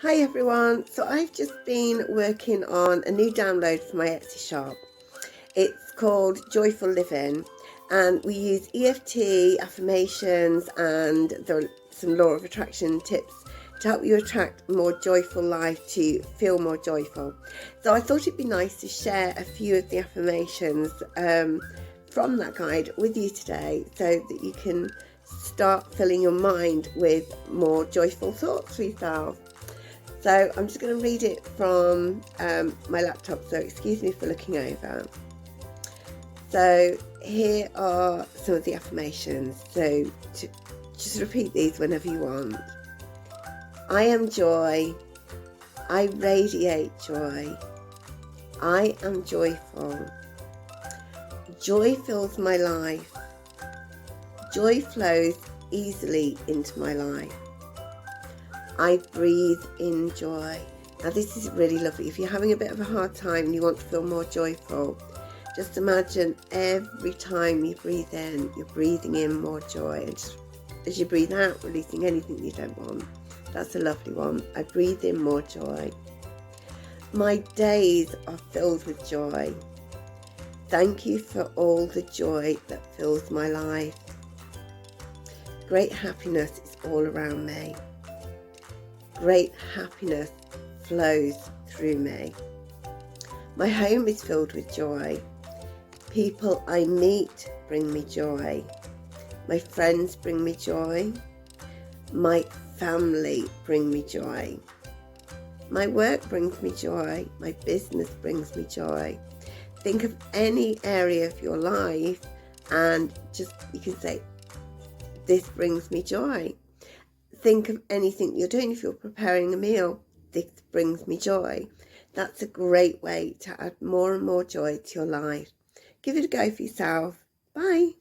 Hi everyone, so I've just been working on a new download for my Etsy shop. It's called Joyful Living and we use EFT, affirmations, and there are some law of attraction tips to help you attract a more joyful life, to feel more joyful. So I thought it'd be nice to share a few of the affirmations from that guide with you today so that you can start filling your mind with more joyful thoughts for yourself. So I'm just going to read it from my laptop, so excuse me for looking over. So here are some of the affirmations, so just repeat these whenever you want. I am joy. I radiate joy. I am joyful. Joy fills my life. Joy flows easily into my life. I breathe in joy. Now this is really lovely. If you're having a bit of a hard time and you want to feel more joyful, just imagine every time you breathe in, you're breathing in more joy. And just as you breathe out, releasing anything you don't want. That's a lovely one. I breathe in more joy. My days are filled with joy. Thank you for all the joy that fills my life. Great happiness is all around me. Great happiness flows through me. My home is filled with joy. People I meet bring me joy. My friends bring me joy. My family bring me joy. My work brings me joy. My business brings me joy. Think of any area of your life and you can say, this brings me joy. Think of anything you're doing. If you're preparing a meal, this brings me joy. That's a great way to add more and more joy to your life. Give it a go for yourself. Bye.